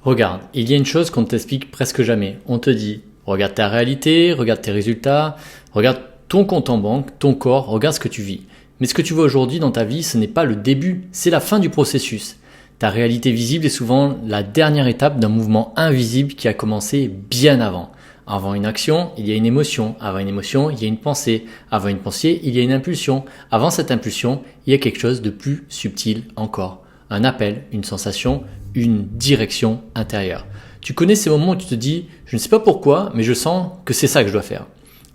Regarde, il y a une chose qu'on ne t'explique presque jamais. On te dit, regarde ta réalité, regarde tes résultats, regarde ton compte en banque, ton corps, regarde ce que tu vis. Mais ce que tu vois aujourd'hui dans ta vie, ce n'est pas le début, c'est la fin du processus. Ta réalité visible est souvent la dernière étape d'un mouvement invisible qui a commencé bien avant. Avant une action, il y a une émotion. Avant une émotion, il y a une pensée. Avant une pensée, il y a une impulsion. Avant cette impulsion, il y a quelque chose de plus subtil encore. Un appel, une sensation, une direction intérieure. Tu connais ces moments où tu te dis « je ne sais pas pourquoi, mais je sens que c'est ça que je dois faire ».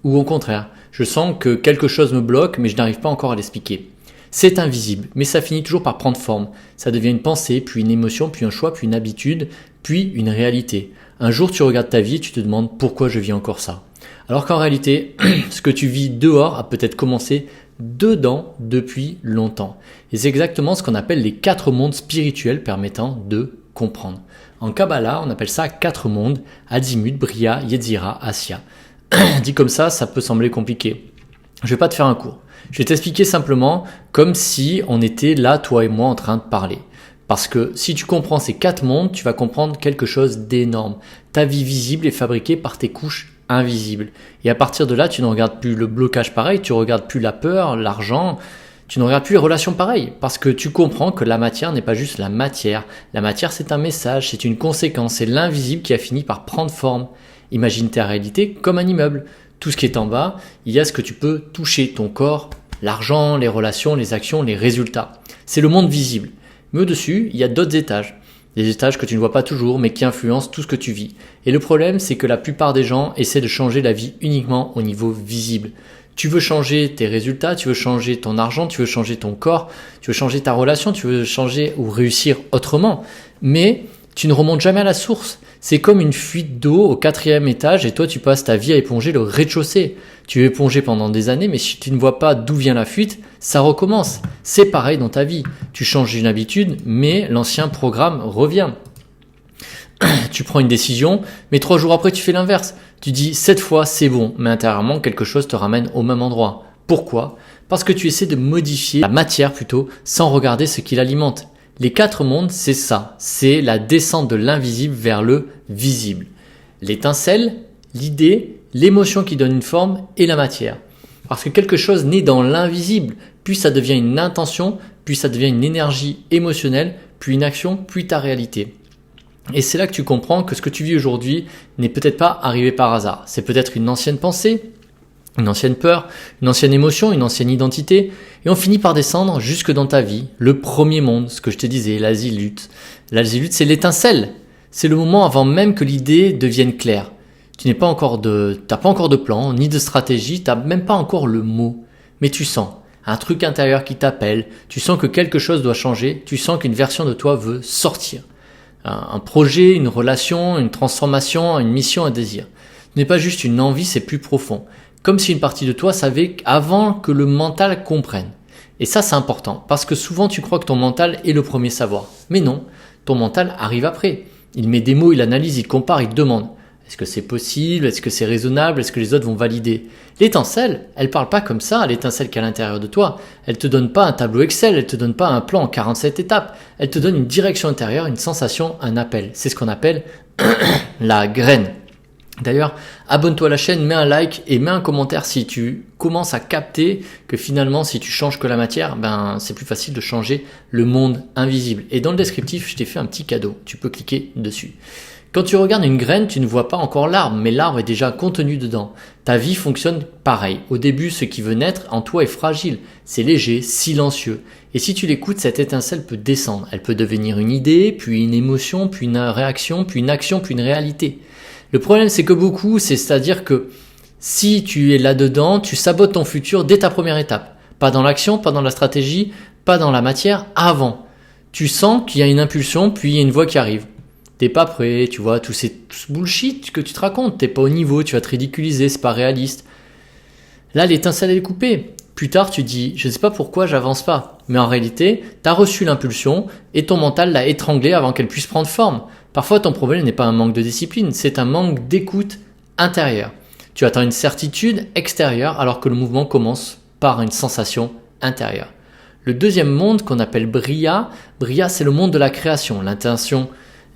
Ou au contraire, je sens que quelque chose me bloque, mais je n'arrive pas encore à l'expliquer. C'est invisible, mais ça finit toujours par prendre forme. Ça devient une pensée, puis une émotion, puis un choix, puis une habitude, puis une réalité. Un jour, tu regardes ta vie et tu te demandes pourquoi je vis encore ça. Alors qu'en réalité, ce que tu vis dehors a peut-être commencé dedans depuis longtemps. Et c'est exactement ce qu'on appelle les 4 mondes spirituels permettant de comprendre. En Kabbalah, on appelle ça 4 mondes, Azimut, Bria, Yetzira, Asya. Dit comme ça peut sembler compliqué. Je vais pas te faire un cours. Je vais t'expliquer simplement comme si on était là, toi et moi, en train de parler. Parce que si tu comprends ces 4 mondes, tu vas comprendre quelque chose d'énorme. Ta vie visible est fabriquée par tes couches invisibles. Et à partir de là, tu ne regardes plus le blocage pareil, tu ne regardes plus la peur, l'argent, tu ne regardes plus les relations pareilles. Parce que tu comprends que la matière n'est pas juste la matière. La matière, c'est un message, c'est une conséquence, c'est l'invisible qui a fini par prendre forme. Imagine ta réalité comme un immeuble. Tout ce qui est en bas, il y a ce que tu peux toucher, ton corps, l'argent, les relations, les actions, les résultats. C'est le monde visible. Mais au-dessus, il y a d'autres étages. Des étages que tu ne vois pas toujours, mais qui influencent tout ce que tu vis. Et le problème, c'est que la plupart des gens essaient de changer la vie uniquement au niveau visible. Tu veux changer tes résultats, tu veux changer ton argent, tu veux changer ton corps, tu veux changer ta relation, tu veux changer ou réussir autrement. Mais tu ne remontes jamais à la source. C'est comme une fuite d'eau au 4e étage et toi tu passes ta vie à éponger le rez-de-chaussée. Tu veux éponger pendant des années, mais si tu ne vois pas d'où vient la fuite, ça recommence. C'est pareil dans ta vie. Tu changes une habitude, mais l'ancien programme revient. Tu prends une décision, mais 3 jours après tu fais l'inverse. Tu dis cette fois c'est bon, mais intérieurement quelque chose te ramène au même endroit. Pourquoi ? Parce que tu essaies de modifier la matière plutôt, sans regarder ce qui l'alimente. Les 4 mondes, c'est ça. C'est la descente de l'invisible vers le visible. L'étincelle, l'idée, l'émotion qui donne une forme et la matière. Parce que quelque chose naît dans l'invisible, puis ça devient une intention, puis ça devient une énergie émotionnelle, puis une action, puis ta réalité. Et c'est là que tu comprends que ce que tu vis aujourd'hui n'est peut-être pas arrivé par hasard. C'est peut-être une ancienne pensée, une ancienne peur, une ancienne émotion, une ancienne identité. Et on finit par descendre jusque dans ta vie. Le premier monde, ce que je te disais, l'azilute. L'azilute, c'est l'étincelle. C'est le moment avant même que l'idée devienne claire. Tu n'as pas encore de plan, ni de stratégie, tu n'as même pas encore le mot. Mais tu sens un truc intérieur qui t'appelle. Tu sens que quelque chose doit changer. Tu sens qu'une version de toi veut sortir. Un projet, une relation, une transformation, une mission, un désir. Ce n'est pas juste une envie, c'est plus profond. Comme si une partie de toi savait avant que le mental comprenne. Et ça, c'est important, parce que souvent tu crois que ton mental est le premier savoir. Mais non, ton mental arrive après. Il met des mots, il analyse, il compare, il demande. Est-ce que c'est possible ? Est-ce que c'est raisonnable ? Est-ce que les autres vont valider ? L'étincelle, elle parle pas comme ça, l'étincelle qui est à l'intérieur de toi. Elle te donne pas un tableau Excel, elle te donne pas un plan en 47 étapes. Elle te donne une direction intérieure, une sensation, un appel. C'est ce qu'on appelle la graine. D'ailleurs, abonne-toi à la chaîne, mets un like et mets un commentaire si tu commences à capter que finalement, si tu changes que la matière, c'est plus facile de changer le monde invisible. Et dans le descriptif, je t'ai fait un petit cadeau. Tu peux cliquer dessus. Quand tu regardes une graine, tu ne vois pas encore l'arbre, mais l'arbre est déjà contenu dedans. Ta vie fonctionne pareil. Au début, ce qui veut naître en toi est fragile. C'est léger, silencieux. Et si tu l'écoutes, cette étincelle peut descendre. Elle peut devenir une idée, puis une émotion, puis une réaction, puis une action, puis une réalité. Le problème, c'est que beaucoup, c'est-à-dire que si tu es là-dedans, tu sabotes ton futur dès ta première étape. Pas dans l'action, pas dans la stratégie, pas dans la matière, avant. Tu sens qu'il y a une impulsion, puis il y a une voix qui arrive. T'es pas prêt, tu vois, tout ce bullshit que tu te racontes, t'es pas au niveau, tu vas te ridiculiser, c'est pas réaliste. Là, l'étincelle est coupée. Plus tard, tu dis, je sais pas pourquoi j'avance pas. Mais en réalité, t'as reçu l'impulsion et ton mental l'a étranglée avant qu'elle puisse prendre forme. Parfois, ton problème n'est pas un manque de discipline, c'est un manque d'écoute intérieure. Tu attends une certitude extérieure alors que le mouvement commence par une sensation intérieure. Le deuxième monde qu'on appelle Bria, c'est le monde de la création,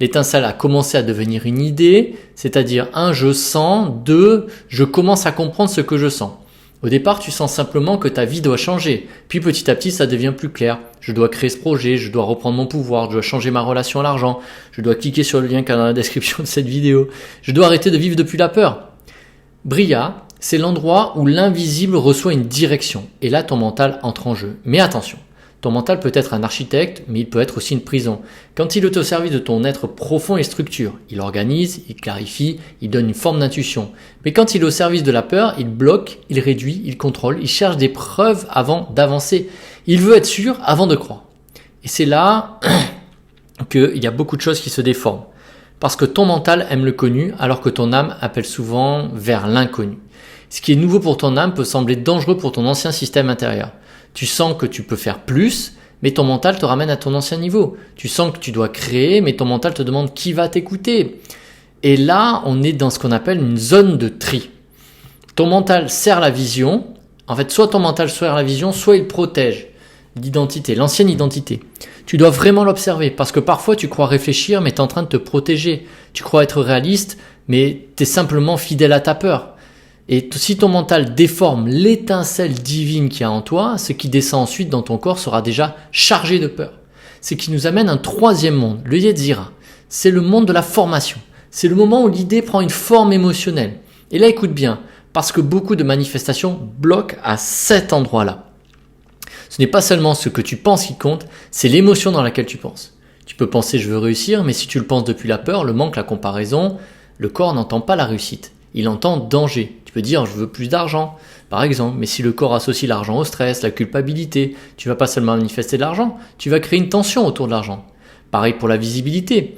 L'étincelle a commencé à devenir une idée, c'est-à-dire 1, je sens, 2, je commence à comprendre ce que je sens. Au départ, tu sens simplement que ta vie doit changer. Puis petit à petit, ça devient plus clair. Je dois créer ce projet, je dois reprendre mon pouvoir, je dois changer ma relation à l'argent, je dois cliquer sur le lien qu'il y a dans la description de cette vidéo. Je dois arrêter de vivre depuis la peur. Bria, c'est l'endroit où l'invisible reçoit une direction. Et là, ton mental entre en jeu. Mais attention, ton mental peut être un architecte, mais il peut être aussi une prison. Quand il est au service de ton être profond et structure, il organise, il clarifie, il donne une forme d'intuition. Mais quand il est au service de la peur, il bloque, il réduit, il contrôle, il cherche des preuves avant d'avancer. Il veut être sûr avant de croire. Et c'est là qu'il y a beaucoup de choses qui se déforment. Parce que ton mental aime le connu, alors que ton âme appelle souvent vers l'inconnu. Ce qui est nouveau pour ton âme peut sembler dangereux pour ton ancien système intérieur. Tu sens que tu peux faire plus, mais ton mental te ramène à ton ancien niveau. Tu sens que tu dois créer, mais ton mental te demande qui va t'écouter. Et là, on est dans ce qu'on appelle une zone de tri. Ton mental sert la vision. En fait, soit ton mental sert la vision, soit il protège l'identité, l'ancienne identité. Tu dois vraiment l'observer parce que parfois tu crois réfléchir, mais tu es en train de te protéger. Tu crois être réaliste, mais tu es simplement fidèle à ta peur. Et si ton mental déforme l'étincelle divine qu'il y a en toi, ce qui descend ensuite dans ton corps sera déjà chargé de peur. Ce qui nous amène à un troisième monde, le Yetzira. C'est le monde de la formation. C'est le moment où l'idée prend une forme émotionnelle. Et là, écoute bien, parce que beaucoup de manifestations bloquent à cet endroit-là. Ce n'est pas seulement ce que tu penses qui compte, c'est l'émotion dans laquelle tu penses. Tu peux penser « je veux réussir », mais si tu le penses depuis la peur, le manque, la comparaison, le corps n'entend pas la réussite. Il entend danger. Tu peux dire « je veux plus d'argent », par exemple. Mais si le corps associe l'argent au stress, la culpabilité, tu vas pas seulement manifester de l'argent, tu vas créer une tension autour de l'argent. Pareil pour la visibilité.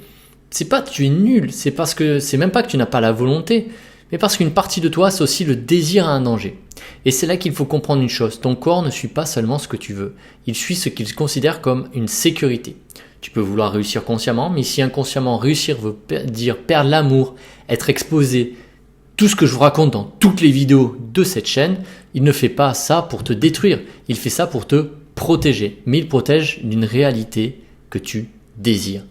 C'est pas que tu es nul, c'est même pas que tu n'as pas la volonté, mais parce qu'une partie de toi associe le désir à un danger. Et c'est là qu'il faut comprendre une chose. Ton corps ne suit pas seulement ce que tu veux. Il suit ce qu'il considère comme une sécurité. Tu peux vouloir réussir consciemment, mais si inconsciemment réussir veut dire perdre l'amour, être exposé, tout ce que je vous raconte dans toutes les vidéos de cette chaîne, il ne fait pas ça pour te détruire, il fait ça pour te protéger. Mais il protège d'une réalité que tu désires.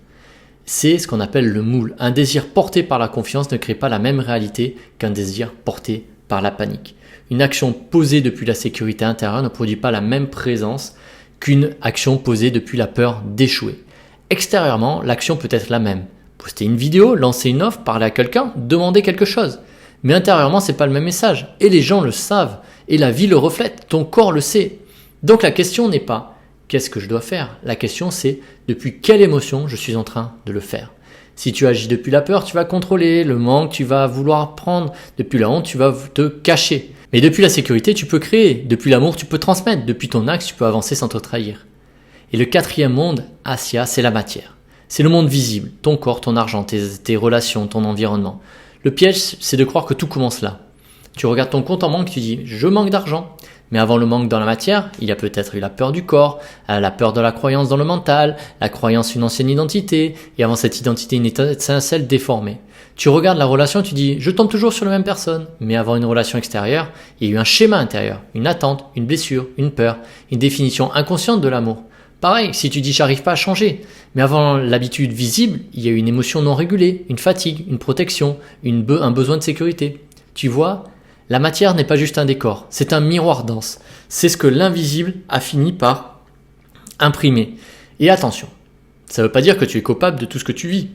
C'est ce qu'on appelle le moule. Un désir porté par la confiance ne crée pas la même réalité qu'un désir porté par la panique. Une action posée depuis la sécurité intérieure ne produit pas la même présence qu'une action posée depuis la peur d'échouer. Extérieurement, l'action peut être la même. Poster une vidéo, lancer une offre, parler à quelqu'un, demander quelque chose. Mais intérieurement, c'est pas le même message. Et les gens le savent. Et la vie le reflète. Ton corps le sait. Donc la question n'est pas qu'est-ce que je dois faire. La question c'est depuis quelle émotion je suis en train de le faire. Si tu agis depuis la peur, tu vas contrôler. Le manque, tu vas vouloir prendre. Depuis la honte, tu vas te cacher. Mais depuis la sécurité, tu peux créer. Depuis l'amour, tu peux transmettre. Depuis ton axe, tu peux avancer sans te trahir. Et le quatrième monde, Asya, c'est la matière. C'est le monde visible. Ton corps, ton argent, tes relations, ton environnement. Le piège, c'est de croire que tout commence là. Tu regardes ton compte en banque, tu dis « je manque d'argent ». Mais avant le manque dans la matière, il y a peut-être eu la peur du corps, la peur de la croyance dans le mental, la croyance une ancienne identité, et avant cette identité une étincelle déformée. Tu regardes la relation, tu dis « je tombe toujours sur la même personne ». Mais avant une relation extérieure, il y a eu un schéma intérieur, une attente, une blessure, une peur, une définition inconsciente de l'amour. Pareil, si tu dis j'arrive pas à changer, mais avant l'habitude visible, il y a une émotion non régulée, une fatigue, une protection, un besoin de sécurité. Tu vois, la matière n'est pas juste un décor, c'est un miroir dense. C'est ce que l'invisible a fini par imprimer. Et attention, ça ne veut pas dire que tu es coupable de tout ce que tu vis.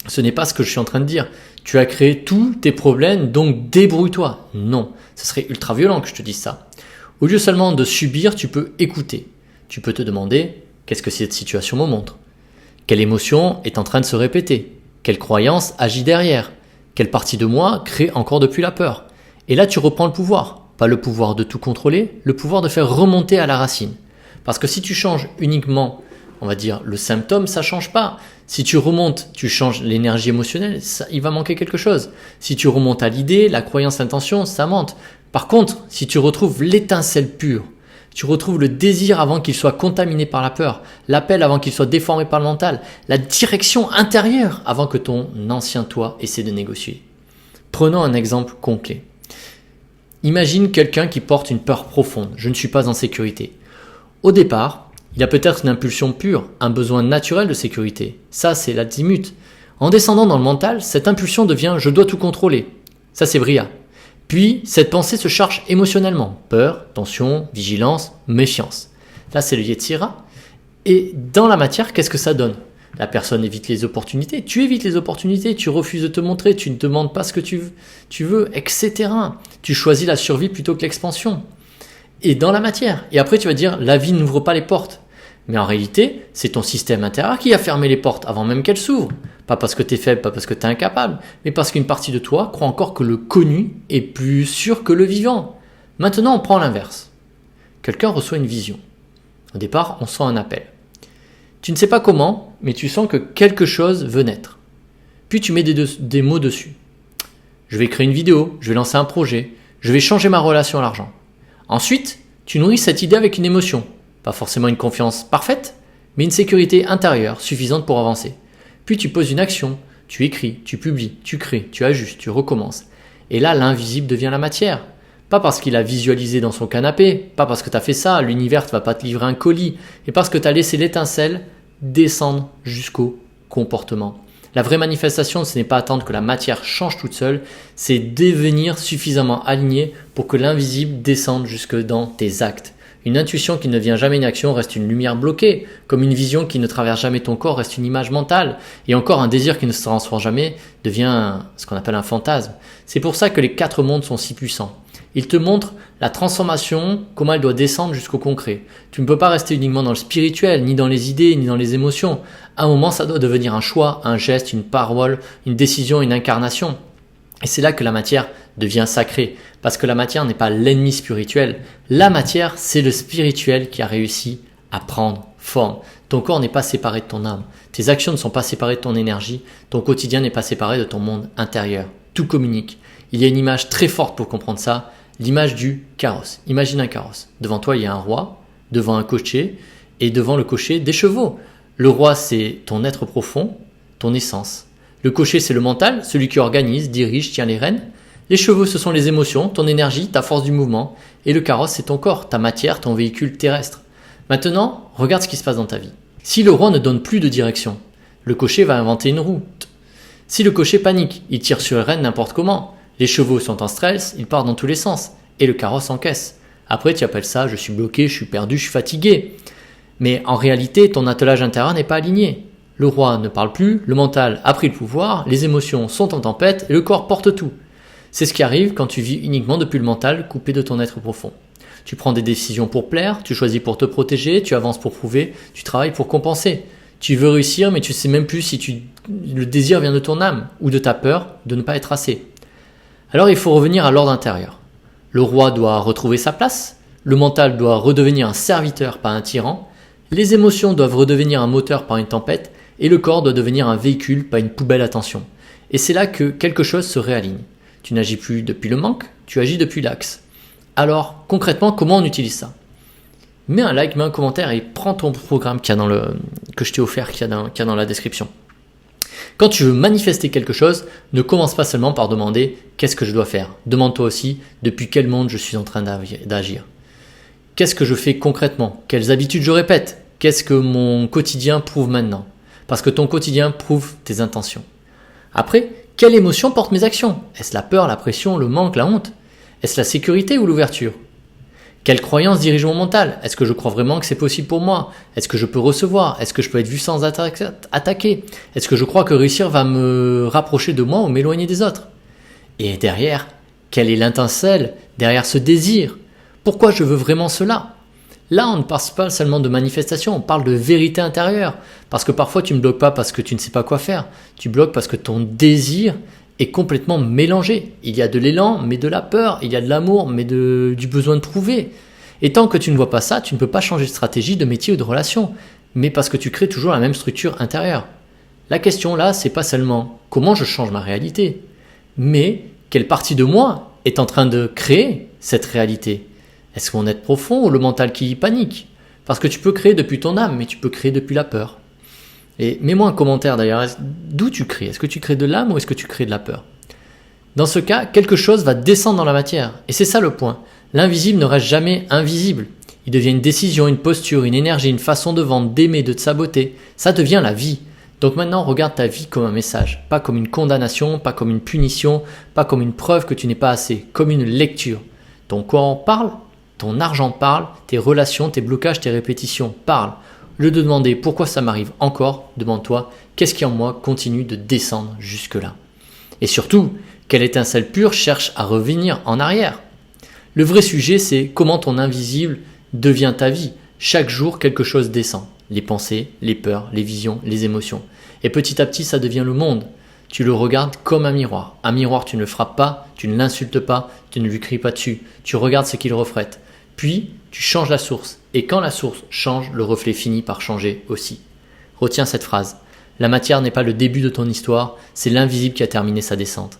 Ce n'est pas ce que je suis en train de dire. Tu as créé tous tes problèmes, donc débrouille-toi. Non, ce serait ultra violent que je te dise ça. Au lieu seulement de subir, tu peux écouter. Tu peux te demander, qu'est-ce que cette situation me montre? Quelle émotion est en train de se répéter? Quelle croyance agit derrière? Quelle partie de moi crée encore depuis la peur? Et là, tu reprends le pouvoir. Pas le pouvoir de tout contrôler, le pouvoir de faire remonter à la racine. Parce que si tu changes uniquement, on va dire, le symptôme, ça change pas. Si tu remontes, tu changes l'énergie émotionnelle, il va manquer quelque chose. Si tu remontes à l'idée, la croyance, l'intention, ça monte. Par contre, si tu retrouves l'étincelle pure, tu retrouves le désir avant qu'il soit contaminé par la peur, l'appel avant qu'il soit déformé par le mental, la direction intérieure avant que ton ancien toi essaie de négocier. Prenons un exemple concret. Imagine quelqu'un qui porte une peur profonde. Je ne suis pas en sécurité. Au départ, il a peut-être une impulsion pure, un besoin naturel de sécurité. Ça, c'est l'azimut. En descendant dans le mental, cette impulsion devient « je dois tout contrôler ». Ça c'est Bria. Puis, cette pensée se charge émotionnellement. Peur, tension, vigilance, méfiance. Là, c'est le Yetzira. Et dans la matière, qu'est-ce que ça donne? La personne évite les opportunités. Tu évites les opportunités, tu refuses de te montrer, tu ne demandes pas ce que tu veux, etc. Tu choisis la survie plutôt que l'expansion. Et dans la matière. Et après, tu vas dire, la vie n'ouvre pas les portes. Mais en réalité, c'est ton système intérieur qui a fermé les portes avant même qu'elles s'ouvrent. Pas parce que tu es faible, pas parce que tu es incapable, mais parce qu'une partie de toi croit encore que le connu est plus sûr que le vivant. Maintenant, on prend l'inverse. Quelqu'un reçoit une vision. Au départ, on sent un appel. Tu ne sais pas comment, mais tu sens que quelque chose veut naître. Puis tu mets des mots dessus. Je vais créer une vidéo, je vais lancer un projet, je vais changer ma relation à l'argent. Ensuite, tu nourris cette idée avec une émotion. Pas forcément une confiance parfaite, mais une sécurité intérieure suffisante pour avancer. Puis tu poses une action, tu écris, tu publies, tu crées, tu ajustes, tu recommences. Et là, l'invisible devient la matière. Pas parce qu'il a visualisé dans son canapé, pas parce que tu as fait ça, l'univers ne va pas te livrer un colis, et parce que tu as laissé l'étincelle descendre jusqu'au comportement. La vraie manifestation, ce n'est pas attendre que la matière change toute seule, c'est devenir suffisamment aligné pour que l'invisible descende jusque dans tes actes. Une intuition qui ne vient jamais une action reste une lumière bloquée, comme une vision qui ne traverse jamais ton corps reste une image mentale, et encore un désir qui ne se transforme jamais devient ce qu'on appelle un fantasme. C'est pour ça que les 4 mondes sont si puissants. Ils te montrent la transformation, comment elle doit descendre jusqu'au concret. Tu ne peux pas rester uniquement dans le spirituel, ni dans les idées, ni dans les émotions. À un moment, ça doit devenir un choix, un geste, une parole, une décision, une incarnation. Et c'est là que la matière devient sacrée, parce que la matière n'est pas l'ennemi spirituel. La matière, c'est le spirituel qui a réussi à prendre forme. Ton corps n'est pas séparé de ton âme. Tes actions ne sont pas séparées de ton énergie. Ton quotidien n'est pas séparé de ton monde intérieur. Tout communique. Il y a une image très forte pour comprendre ça, l'image du carrosse. Imagine un carrosse. Devant toi, il y a un roi, devant un cocher, et devant le cocher, des chevaux. Le roi, c'est ton être profond, ton essence. Le cocher, c'est le mental, celui qui organise, dirige, tient les rênes. Les chevaux, ce sont les émotions, ton énergie, ta force du mouvement. Et le carrosse, c'est ton corps, ta matière, ton véhicule terrestre. Maintenant, regarde ce qui se passe dans ta vie. Si le roi ne donne plus de direction, le cocher va inventer une route. Si le cocher panique, il tire sur les rênes n'importe comment. Les chevaux sont en stress, ils partent dans tous les sens. Et le carrosse encaisse. Après, tu appelles ça, je suis bloqué, je suis perdu, je suis fatigué. Mais en réalité, ton attelage intérieur n'est pas aligné. Le roi ne parle plus, le mental a pris le pouvoir, les émotions sont en tempête et le corps porte tout. C'est ce qui arrive quand tu vis uniquement depuis le mental coupé de ton être profond. Tu prends des décisions pour plaire, tu choisis pour te protéger, tu avances pour prouver, tu travailles pour compenser. Tu veux réussir mais tu ne sais même plus si le désir vient de ton âme ou de ta peur de ne pas être assez. Alors il faut revenir à l'ordre intérieur. Le roi doit retrouver sa place, le mental doit redevenir un serviteur, pas un tyran, les émotions doivent redevenir un moteur, pas une tempête, et le corps doit devenir un véhicule, pas une poubelle à tension. Et c'est là que quelque chose se réaligne. Tu n'agis plus depuis le manque, tu agis depuis l'axe. Alors, concrètement, comment on utilise ça? Mets un like, mets un commentaire et prends ton programme que je t'ai offert, qu'il y a dans la description. Quand tu veux manifester quelque chose, ne commence pas seulement par demander « qu'est-ce que je dois faire ?» Demande-toi aussi « depuis quel monde je suis en train d'agir ?» Qu'est-ce que je fais concrètement? Quelles habitudes je répète? Qu'est-ce que mon quotidien prouve maintenant? Parce que ton quotidien prouve tes intentions. Après, quelle émotion porte mes actions? Est-ce la peur, la pression, le manque, la honte? Est-ce la sécurité ou l'ouverture? Quelle croyance dirige mon mental? Est-ce que je crois vraiment que c'est possible pour moi? Est-ce que je peux recevoir? Est-ce que je peux être vu sans attaquer? Est-ce que je crois que réussir va me rapprocher de moi ou m'éloigner des autres? Et derrière, quelle est l'étincelle derrière ce désir? Pourquoi je veux vraiment cela? Là, on ne parle pas seulement de manifestation, on parle de vérité intérieure. Parce que parfois, tu ne bloques pas parce que tu ne sais pas quoi faire. Tu bloques parce que ton désir est complètement mélangé. Il y a de l'élan, mais de la peur. Il y a de l'amour, mais du besoin de prouver. Et tant que tu ne vois pas ça, tu ne peux pas changer de stratégie, de métier ou de relation. Mais parce que tu crées toujours la même structure intérieure. La question là, c'est pas seulement comment je change ma réalité, mais quelle partie de moi est en train de créer cette réalité? Est-ce mon être profond ou le mental qui panique? Parce que tu peux créer depuis ton âme, mais tu peux créer depuis la peur. Et mets-moi un commentaire d'ailleurs, d'où tu crées? Est-ce que tu crées de l'âme ou est-ce que tu crées de la peur? Dans ce cas, quelque chose va descendre dans la matière. Et c'est ça le point. L'invisible ne reste jamais invisible. Il devient une décision, une posture, une énergie, une façon de vendre, d'aimer, de te saboter. Ça devient la vie. Donc maintenant, regarde ta vie comme un message, pas comme une condamnation, pas comme une punition, pas comme une preuve que tu n'es pas assez, comme une lecture. Ton corps parle, ton argent parle, tes relations, tes blocages, tes répétitions parlent. Au lieu de demander pourquoi ça m'arrive encore, demande-toi qu'est-ce qui en moi continue de descendre jusque-là. Et surtout, quelle étincelle pure cherche à revenir en arrière. Le vrai sujet, c'est comment ton invisible devient ta vie. Chaque jour, quelque chose descend. Les pensées, les peurs, les visions, les émotions. Et petit à petit, ça devient le monde. Tu le regardes comme un miroir. Un miroir, tu ne le frappes pas, tu ne l'insultes pas, tu ne lui cries pas dessus. Tu regardes ce qu'il reflète. Puis, tu changes la source. Et quand la source change, le reflet finit par changer aussi. Retiens cette phrase. La matière n'est pas le début de ton histoire, c'est l'invisible qui a terminé sa descente.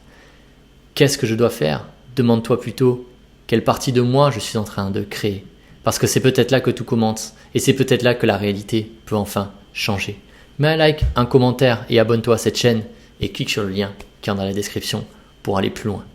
Qu'est-ce que je dois faire ? Demande-toi plutôt quelle partie de moi je suis en train de créer. Parce que c'est peut-être là que tout commence et c'est peut-être là que la réalité peut enfin changer. Mets un like, un commentaire et abonne-toi à cette chaîne et clique sur le lien qui est dans la description pour aller plus loin.